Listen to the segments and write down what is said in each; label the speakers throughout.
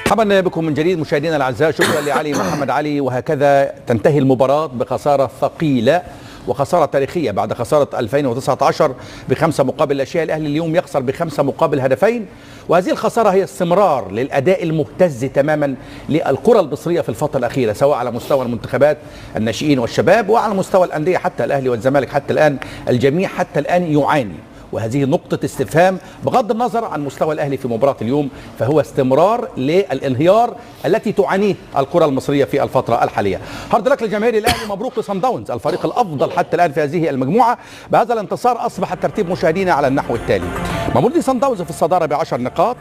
Speaker 1: مرحبا بكم من جديد مشاهدينا الاعزاء. شكرا لعلي محمد علي. وهكذا تنتهي المباراة بخسارة ثقيلة وخسارة تاريخية بعد خسارة 2019 ب5 مقابل الأشياء. الأهلي اليوم يخسر ب5 مقابل هدفين، وهذه الخسارة هي استمرار للأداء المهتز تماما للكرة المصرية في الفترة الأخيرة، سواء على مستوى المنتخبات الناشئين والشباب وعلى مستوى الأندية. حتى الأهلي والزمالك حتى الآن الجميع حتى الآن يعاني، وهذه نقطة استفهام بغض النظر عن مستوى الأهلي في مباراة اليوم، فهو استمرار للانهيار التي تعانيه الكرة المصرية في الفترة الحالية. هارد لك لجماهير الأهلي، مبروك لصن داونز الفريق الأفضل حتى الآن في هذه المجموعة. بهذا الانتصار أصبح الترتيب مشاهدينا على النحو التالي: ماموريدي صن داونز في الصدارة ب10 نقاط،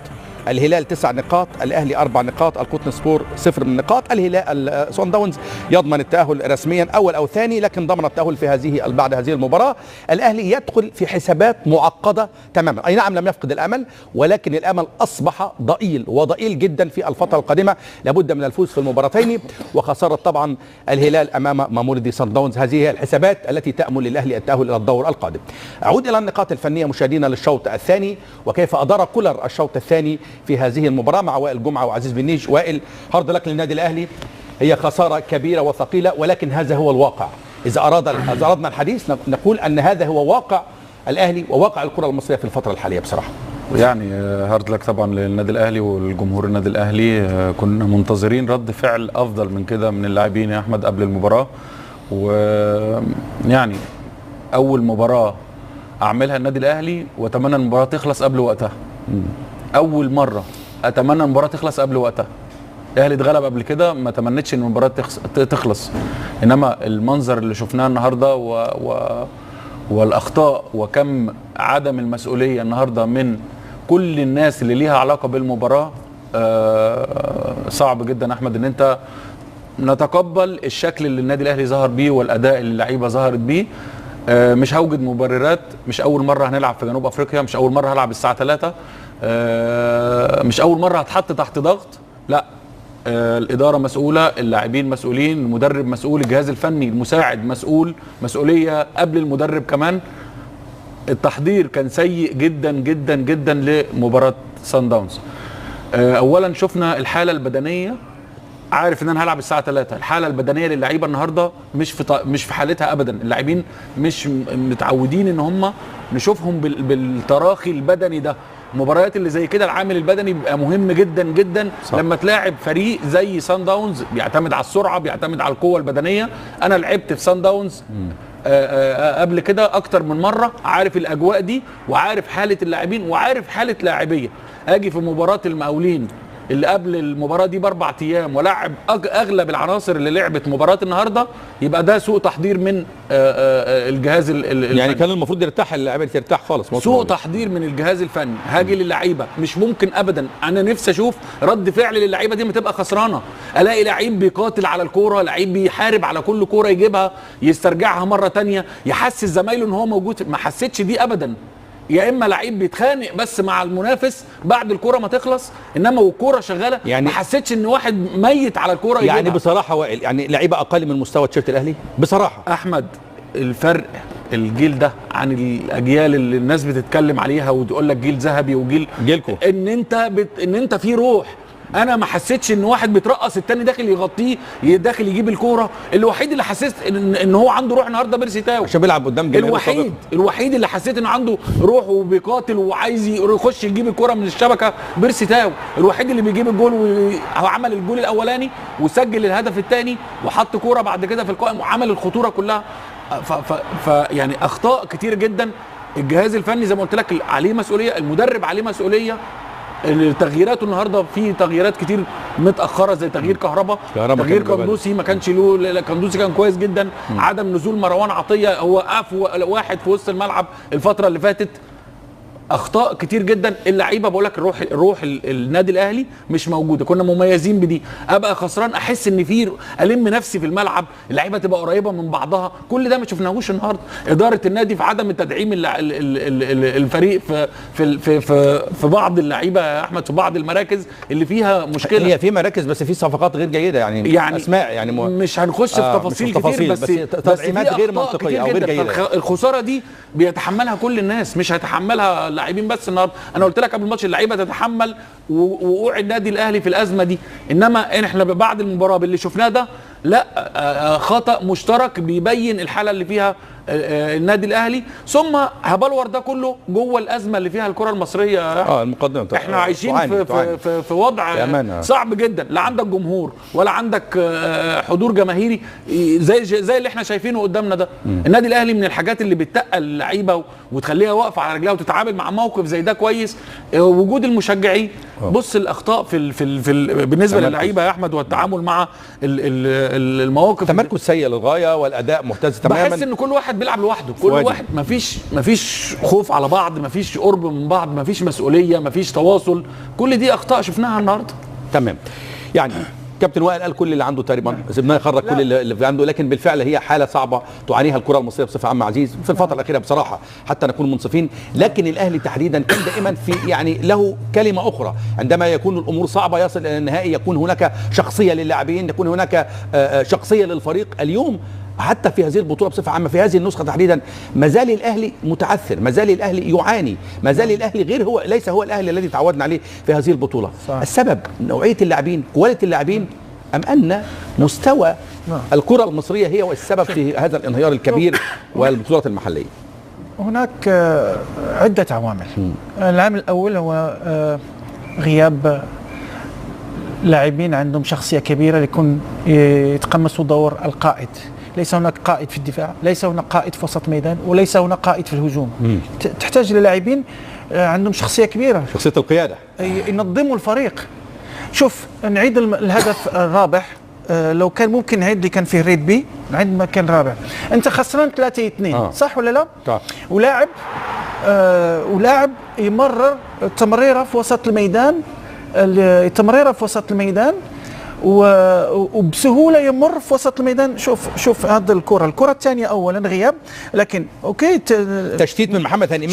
Speaker 1: الهلال 9 نقاط، الأهلي 4 نقاط، القطن سبور 0 من نقاط. الهلال صن داونز يضمن التأهل رسميا أول أو ثاني، لكن ضمن التأهل في بعد هذه المباراة. الأهلي يدخل في حسابات معقدة تماما، أي نعم لم يفقد الأمل، ولكن الأمل أصبح ضئيل وضئيل جدا في الفترة القادمة. لابد من الفوز في المباراتين، وخسارة طبعا الهلال أمام ماموريدي صن داونز هذه هي الحسابات التي تأمل للأهلي التأهل إلى الدور القادم. أعود إلى النقاط الفنية مشاهدينا للشوط الثاني، وكيف أدار كولر الشوط الثاني في هذه المباراة مع وائل جمعة وعزيز بن نيج. وائل، هارد لك للنادي الأهلي، هي خسارة كبيرة وثقيلة، ولكن هذا هو الواقع. إذا أردنا الحديث نقول أن هذا هو واقع الأهلي وواقع الكرة المصرية في الفترة الحالية بصراحة.
Speaker 2: يعني هارد لك طبعا للنادي الأهلي والجمهور النادي الأهلي. كنا منتظرين رد فعل أفضل من كده من اللاعبين يا أحمد قبل المباراة، ويعني أول مباراة أعملها النادي الأهلي وأتمنى المباراة تخلص قبل وقتها. أول مرة أتمنى المباراة تخلص قبل وقتها. الأهلي اتغلب قبل كده، ما تمنيتش إن المباراة تخلص، إنما المنظر اللي شفناه النهارده والأخطاء وكم عدم المسؤولية النهارده من كل الناس اللي ليها علاقة بالمباراة صعب جدا أحمد إن أنت نتقبل الشكل اللي النادي الأهلي ظهر بيه والأداء اللي اللعيبة ظهرت بيه. مش هوجد مبررات، مش أول مرة هنلعب في جنوب أفريقيا، مش أول مرة هلعب الساعة 3، مش أول مرة هتحط تحت ضغط. لا، الإدارة مسؤولة، اللاعبين مسؤولين، المدرب مسؤول، الجهاز الفني المساعد مسؤول، مسؤولية قبل المدرب كمان. التحضير كان سيء جدا جدا جدا لمباراة صن داونز. أولا شفنا الحالة البدنية، عارف ان انا هلعب الساعه 3، الحاله البدنيه للعيبه النهارده مش في حالتها ابدا. اللاعبين مش متعودين ان هم نشوفهم بالتراخي البدني ده. المباريات اللي زي كده العامل البدني بيبقى مهم جدا جدا. صح. لما تلاعب فريق زي صن داونز بيعتمد على السرعه، بيعتمد على القوه البدنيه. انا لعبت في صن داونز قبل كده اكتر من مره، عارف الاجواء دي وعارف حاله اللاعبين وعارف حاله لاعبيه. اجي في مباراه المقاولين اللي قبل المباراه دي ب4 ايام ولاعب اغلب العناصر اللي لعبت مباراه النهارده، يبقى ده سوء تحضير من الجهاز الفني.
Speaker 1: يعني كان المفروض يرتاح، اللعيبه ترتاح خالص.
Speaker 2: سوء تحضير من الجهاز الفني. هاجي للعيبه، مش ممكن ابدا. انا نفسي اشوف رد فعل للعيبه دي ما تبقى خسرانه. الاقي لعيب بيقاتل على الكوره، لعيب بيحارب على كل كوره يجيبها يسترجعها مره ثانيه، يحسس زمايله ان هو موجود. ما حسيتش دي ابدا. يا اما لعيب بيتخانق بس مع المنافس بعد الكوره ما تخلص، انما والكوره شغاله يعني ما حسيتش ان واحد ميت على الكوره يجيبها.
Speaker 1: يعني بصراحه وائل، يعني لعيبه اقل من مستوى تيشيرت الاهلي بصراحه.
Speaker 2: احمد، الفرق الجيل ده عن الاجيال اللي الناس بتتكلم عليها وتقول لك جيل ذهبي
Speaker 1: جيلكم،
Speaker 2: ان انت في روح. انا ما حسيتش ان واحد بيترقص التاني داخل يغطيه، داخل يجيب الكوره. الوحيد اللي حسيت ان هو عنده روح النهارده بيرسي تاو،
Speaker 1: عشان بيلعب قدام
Speaker 2: جماهير. الوحيد اللي حسيت انه عنده روح وبيقاتل وعايز يخش يجيب الكوره من الشبكه بيرسي تاو. الوحيد اللي بيجيب الجول، وعمل الجول الاولاني وسجل الهدف الثاني وحط كوره بعد كده في القائم وعمل الخطوره كلها. يعني اخطاء كتير جدا. الجهاز الفني زي ما قلت لك عليه مسؤوليه، المدرب عليه مسؤوليه. التغييرات النهارده في تغييرات كتير متاخره، زي تغيير كهربا، تغيير قندوسي ما كانش له. قندوسي كان كويس جدا. عدم نزول مروان عطيه، هو واحد في وسط الملعب الفتره اللي فاتت. اخطاء كتير جدا. اللعيبه بقول لك روح النادي الاهلي مش موجوده. كنا مميزين بدي. ابقى خسران احس ان في الم نفسي في الملعب، اللعيبه تبقى قريبه من بعضها. كل ده ما شفناهوش النهارده. اداره النادي في عدم تدعيم الفريق في بعض اللعيبه يا احمد، في بعض المراكز اللي فيها مشكله.
Speaker 1: هي في مراكز بس في صفقات غير جيده، يعني اسماء، يعني
Speaker 2: مش هنخش في تفاصيل كتير، بس
Speaker 1: تدعيمات غير منطقيه او غير جيده.
Speaker 2: الخساره دي بيتحملها كل الناس، مش هيتحملها اللاعبين بس النهارده. انا قلت لك قبل الماتش اللعيبه تتحمل وقوع النادي الاهلي في الازمه دي، انما احنا بعد المباراه باللي شفناه ده لا، خطأ مشترك بيبين الحاله اللي فيها النادي الاهلي، ثم هبلور ده كله جوه الازمه اللي فيها الكره المصريه.
Speaker 1: المقدمه
Speaker 2: احنا عايشين في وضع صعب جدا، لا عندك جمهور ولا عندك حضور جماهيري زي اللي احنا شايفينه قدامنا ده. النادي الاهلي من الحاجات اللي بتتقل اللعيبه وتخليها واقفه على رجلها وتتعامل مع موقف زي ده كويس وجود المشجعين. بص الاخطاء بالنسبه للعيبه يا احمد والتعامل مع المواقف،
Speaker 1: تمركز سيء للغايه والاداء مهتز تماما.
Speaker 2: بحس ان كل واحد بيلعب لوحده، كل واحد مفيش خوف على بعض، مفيش قرب من بعض، مفيش مسؤوليه، مفيش تواصل. كل دي اخطاء شفناها النهارده.
Speaker 1: تمام. يعني كابتن وائل قال كل اللي عنده تقريبا، سيبناه يخرج كل اللي عنده، لكن بالفعل هي حاله صعبه تعانيها الكره المصريه بصفه عامه عزيز في الفتره الاخيره بصراحه حتى نكون منصفين. لكن الاهلي تحديدا كان دائما في يعني له كلمه اخرى عندما يكون الامور صعبه يصل الى النهائي، يكون هناك شخصيه للاعبين، يكون هناك شخصيه للفريق. اليوم حتى في هذه البطوله بصفه عامه في هذه النسخه تحديدا ما زال الاهلي متعثر، ما زال الاهلي يعاني، ما زال الاهلي غير هو، ليس هو الاهلي الذي تعودنا عليه في هذه البطوله. صح. السبب نوعيه اللاعبين، كواليتي اللاعبين، ام ان مستوى الكره المصريه هي السبب في هذا الانهيار الكبير والبطولات المحليه؟
Speaker 3: هناك عده عوامل. العامل الاول هو غياب لاعبين عندهم شخصيه كبيره ليكون يتقمصوا دور القائد. ليس هناك قائد في الدفاع، ليس هناك قائد في وسط الميدان، وليس هناك قائد في الهجوم. تحتاج للاعبين عندهم شخصية كبيرة،
Speaker 1: شخصية القيادة،
Speaker 3: ينظموا الفريق. شوف نعيد الهدف الرابح، لو كان ممكن نعيد اللي كان فيه ريد بي، نعيد ما كان رابع. انت خسران 3-2 صح ولا لا؟ ولاعب يمرر تمريره في وسط الميدان، وبسهوله يمر في وسط الميدان. شوف هذا الكره الثانيه اولا غياب، لكن اوكي
Speaker 1: تشتيت من محمد هاني.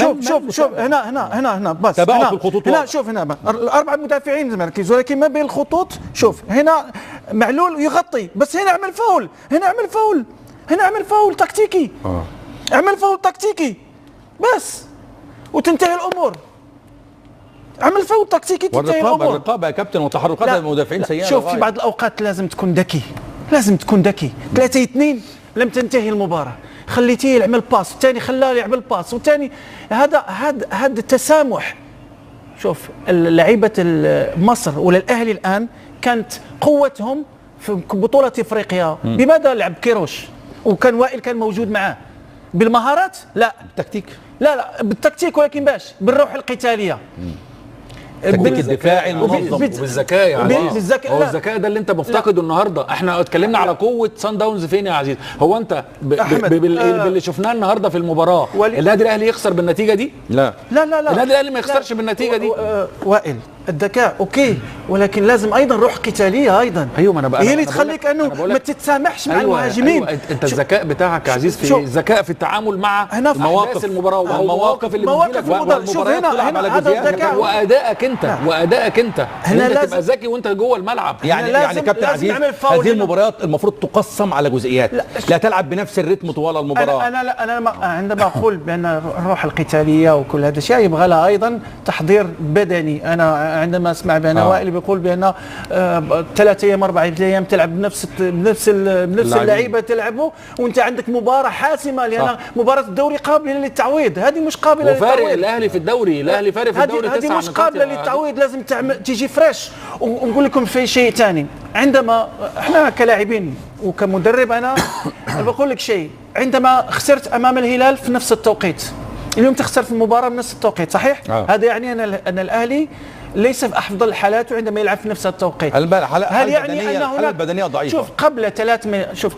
Speaker 3: شوف هنا بس
Speaker 1: تباعد في الخطوط.
Speaker 3: هنا شوف هنا الاربعه مدافعين مركز، ولكن ما بين الخطوط شوف هنا معلول يغطي، بس هنا اعمل فاول تكتيكي. اعمل فاول تكتيكي بس وتنتهي الامور. عمل فاول تكتيكي تنتهي الامور.
Speaker 1: والرقابه يا كابتن وتحركات المدافعين سيئه.
Speaker 3: شوف في بعض الاوقات لازم تكون ذكي، 3-2 لم تنتهي المباراه، خليتيه يعمل باس، والثاني خلاه يعمل باس، والثاني هذا التسامح. شوف لعيبه مصر ولا الاهلي الان كانت قوتهم في بطوله افريقيا بماذا لعب كيروش، وكان وائل كان موجود معاه. بالمهارات لا،
Speaker 1: بالتكتيك
Speaker 3: لا بالتكتيك، ولكن باش بالروح القتاليه،
Speaker 1: التكتيك الدفاعي المنظم
Speaker 2: وبالذكاء. يعني هو الذكاء ده اللي انت مفتقده النهارده. احنا اتكلمنا على قوه سان داونز فين يا عزيز؟ هو انت باللي شفناه النهارده في المباراه النادي الاهلي يخسر بالنتيجه دي؟
Speaker 1: لا
Speaker 2: النادي الاهلي ما يخسرش بالنتيجه دي.
Speaker 3: وائل الذكاء اوكي، ولكن لازم ايضا روح قتاليه ايضا.
Speaker 2: ايوه ما انا بقى
Speaker 3: هي اللي تخليك انه ما تتسامحش مع المهاجمين.
Speaker 2: انت الذكاء بتاعك يا عزيز في الذكاء في التعامل مع مواقف المباراه والمواقف اللي
Speaker 3: بتجيلك. شوف هنا هذا الذكاء
Speaker 2: وادائك انت هنا تبقى ذكي وانت جوه الملعب.
Speaker 1: يعني كابتن عزيز هذه المباريات المفروض تقسم على جزئيات، لا تلعب بنفس الريتم طوال المباراه.
Speaker 3: انا عندما اقول بان الروح القتاليه وكل هذا الشيء يبغى لها ايضا تحضير بدني. انا عندما اسمع بان وائل بيقول بان 3 ايام 4 ايام تلعب بنفس اللعيبه تلعبوا، وانت عندك مباراه حاسمه، لان مباراه الدوري قابله للتعويض. هذه مش قابله للتعويض.
Speaker 2: وفارق الاهلي في الدوري، الاهلي فارق في الدوري 9 نقاط.
Speaker 3: هذه مش قابله للتعويض، لازم تيجي فريش. ونقول لكم في شيء ثاني، عندما احنا كلاعبين وكمدرب انا بقول لك شيء، عندما خسرت امام الهلال في نفس التوقيت، اليوم تخسر في المباراه بنفس التوقيت صحيح؟ هذا يعني ان الاهلي ليس في افضل حالاته عندما يلعب في نفس التوقيت.
Speaker 1: هل يعني ان هناك البدنيه ضعيفه؟
Speaker 3: شوف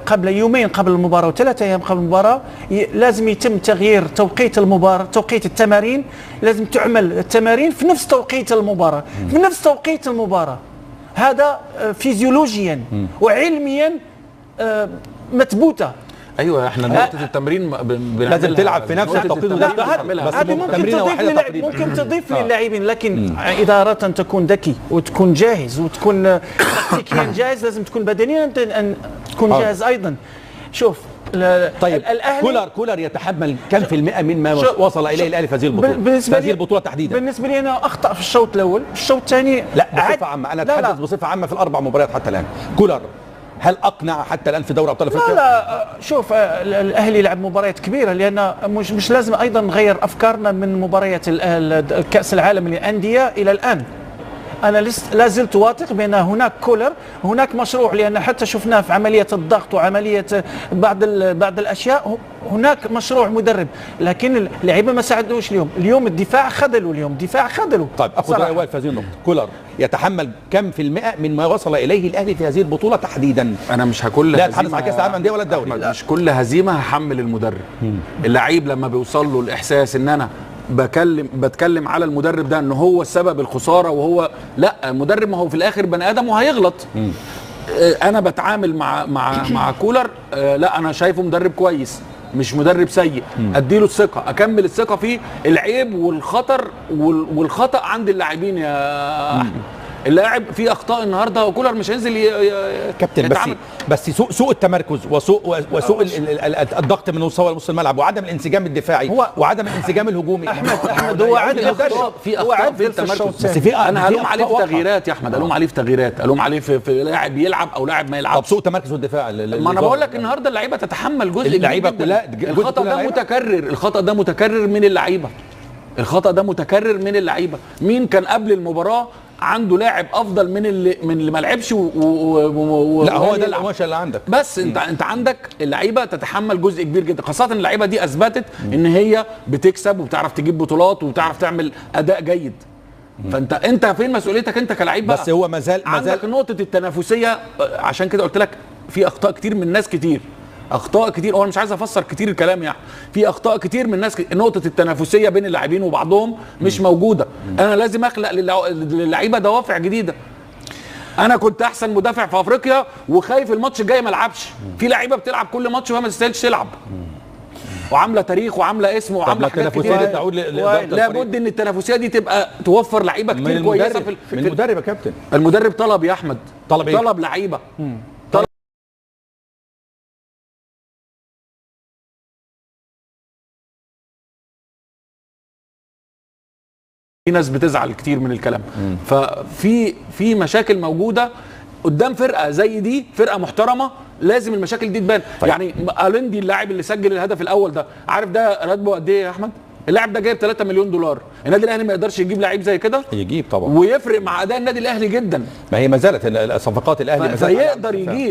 Speaker 3: قبل يومين قبل المباراه و3 ايام قبل المباراه لازم يتم تغيير توقيت المباراه، توقيت التمارين. لازم تعمل التمارين في نفس توقيت المباراه، هذا فيزيولوجيا وعلميا مثبوته.
Speaker 2: ايوه احنا نقطه التمرين
Speaker 1: لازم تلعب في نفس التوقيت.
Speaker 3: هذه ممكن تضيف للاعبين، لكن اذا اردت ان تكون ذكي وتكون جاهز وتكون تكتيكيا جاهز، لازم تكون بدنيا تكون جاهز ايضا. شوف
Speaker 1: طيب
Speaker 3: الاهلي
Speaker 1: كولر يتحمل كم في المئة مما وصل اليه الاهلي في هذه البطوله؟ في هذه البطوله تحديدا
Speaker 3: بالنسبه لي انا اخطا في الشوط الاول، الشوط الثاني
Speaker 1: لا بصفه عامه، انا اتحدث بصفه عامه في الاربع مباريات حتى الان. كولر هل اقنع حتى الان في دوري ابطال افريقيا؟
Speaker 3: لا شوف الاهلي لعب مباريات كبيره، لان مش لازم ايضا نغير افكارنا من مباريات كاس العالم للانديه الى الان. انا لا زلت واثق بان هناك كولر، هناك مشروع، لان حتى شفناه في عمليه الضغط وعمليه بعض الاشياء، هناك مشروع مدرب، لكن اللعيبه ما ساعدوش اليوم الدفاع خذلوا.
Speaker 1: طيب اخذ راي وائل في هذه النقطه. كولر يتحمل كم في المئة من ما وصل اليه الاهلي في هذه البطوله تحديدا؟
Speaker 2: انا مش هكل
Speaker 1: لا اتحدث عن كاس العالم للانديه ولا الدوري،
Speaker 2: مش كل هزيمه هحمل المدرب. اللعيب لما بيوصل له الاحساس ان انا بتكلم على المدرب ده ان هو السبب الخساره، وهو لا، المدرب ما هو في الاخر بني ادم وهيغلط. انا بتعامل مع كولر، لا انا شايفه مدرب كويس مش مدرب سيء، اديله الثقه، اكمل الثقه فيه. العيب والخطا عند اللاعبين يا احمد. اللاعب فيه اخطاء النهارده، وكولر مش هينزل
Speaker 1: كابتن. بس سوء التمركز وسوء الضغط من مستوى نص الملعب، وعدم الانسجام الدفاعي وعدم الانسجام الهجومي.
Speaker 3: احمد هو عادل
Speaker 2: في اخطاء في التمركز، بس انا الوم عليه في تغييرات يا احمد، الوم عليه في لاعب يلعب او لاعب ما يلعبش.
Speaker 1: طب سوء التمركز والدفاع،
Speaker 2: ما انا بقول لك النهارده اللعيبه تتحمل جزء،
Speaker 1: اللعيبه كلها
Speaker 2: الخطا ده متكرر من اللعيبه. مين كان قبل المباراه عنده لاعب افضل من اللي ما لعبش
Speaker 1: لا هو ده القماشه اللي عندك.
Speaker 2: بس انت عندك اللعيبه تتحمل جزء كبير جدا، خاصه اللعيبه دي اثبتت ان هي بتكسب وبتعرف تجيب بطولات وبتعرف تعمل اداء جيد. فانت فين مسؤوليتك انت كلاعب بقى؟
Speaker 1: بس هو ما زال
Speaker 2: عندك نقطه التنافسيه، عشان كده قلت لك في اخطاء كتير من ناس كتير، اخطاء كتير. انا مش عايز افسر كتير الكلام، يعني في اخطاء كتير من الناس. نقطه التنافسيه بين اللاعبين وبعضهم مش موجوده. انا لازم اخلق للعيبه دوافع جديده. انا كنت احسن مدافع في افريقيا وخايف الماتش الجاي ما العبش. في لعيبه بتلعب كل ماتش وهي ما تستاهلش تلعب، وعامله تاريخ وعامله اسم وعامله حاجات كتير. لابد ان التنافسيه دي تبقى توفر لعيبه كتير كويسه
Speaker 1: من المدرب يا كابتن.
Speaker 2: المدرب طلب يا احمد، طلب لعيبه، في ناس بتزعل كتير من الكلام. ففي مشاكل موجوده قدام فرقه زي دي، فرقه محترمه، لازم المشاكل دي تبان. طيب. يعني ألندي اللاعب اللي سجل الهدف الاول ده، عارف ده راتبه قد ايه يا احمد؟ اللاعب ده جايب 3 مليون دولار. النادي الاهلي ما يقدرش يجيب لعيب زي كده؟
Speaker 1: يجيب طبعا،
Speaker 2: ويفرق مع اداء النادي الاهلي جدا.
Speaker 1: ما هي ما زالت صفقات الاهلي ما زالت،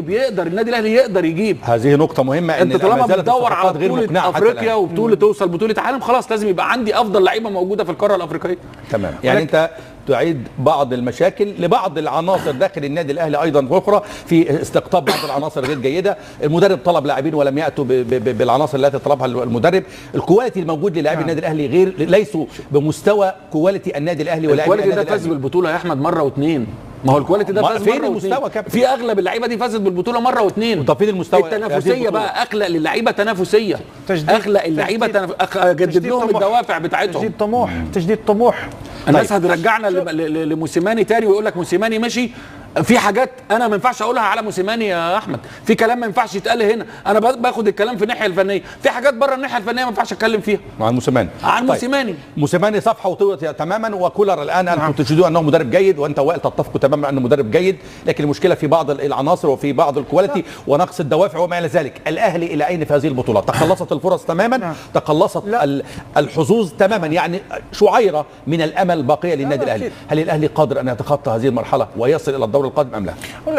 Speaker 2: يقدر النادي الاهلي يقدر يجيب.
Speaker 1: هذه نقطه مهمه،
Speaker 2: انت طالما بتدور على بطوله افريقيا وبطوله توصل بطوله عالم، خلاص لازم يبقى عندي افضل لعيبه موجوده في القاره الافريقيه.
Speaker 1: تمام. يعني انت تعيد بعض المشاكل لبعض العناصر داخل النادي الاهلي ايضا اخرى في استقطاب بعض العناصر غير جيده. المدرب طلب لاعبين ولم ياتوا بالعناصر التي طلبها المدرب. الكواليتي الموجود للاعبي النادي الاهلي ليسوا بمستوى كواليتي النادي الاهلي ولاعبي النادي الاهلي.
Speaker 2: الكواليتي ده فاز بالبطوله يا احمد مره واثنين. ما هو الكواليتي ده فاز
Speaker 1: فين المستوى كابتن؟
Speaker 2: في اغلب اللعيبه دي فازت بالبطوله مره واثنين.
Speaker 1: طب فين المستوى؟
Speaker 2: التنافسيه بقى، اخلق للعيبه تنافسيه، اخلق اللعيبه اجدد لهم الدوافع بتاعتهم.
Speaker 3: تجديد طموح.
Speaker 2: الناس هترجعنا لموسيماني تاني ويقول لك موسيماني مشي. في حاجات انا ما ينفعش اقولها على موسيماني يا احمد، في كلام ما ينفعش يتقال هنا. انا باخد الكلام في الناحيه الفنيه، في حاجات بره الناحيه الفنيه ما ينفعش اتكلم فيها
Speaker 1: عن موسيماني. موسيماني صفحه وطوت تماما، وكولر الان انتم تجدون انه مدرب جيد، وانت وائل تتفقوا تماما انه مدرب جيد، لكن المشكله في بعض العناصر وفي بعض الكواليتي ونقص الدوافع وما الى ذلك. الاهلي الى اين في هذه البطوله؟ تقلصت الفرص تماما، تقلصت الحظوظ تماما، يعني شعيره من الامل باقيه للنادي الاهلي. هل الاهلي قادر ان يتخطى هذه المرحله ويصل الى الدور القادم ام لا؟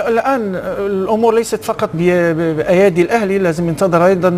Speaker 3: الان الامور ليست فقط بايادي الاهلي، لازم ينتظر ايضا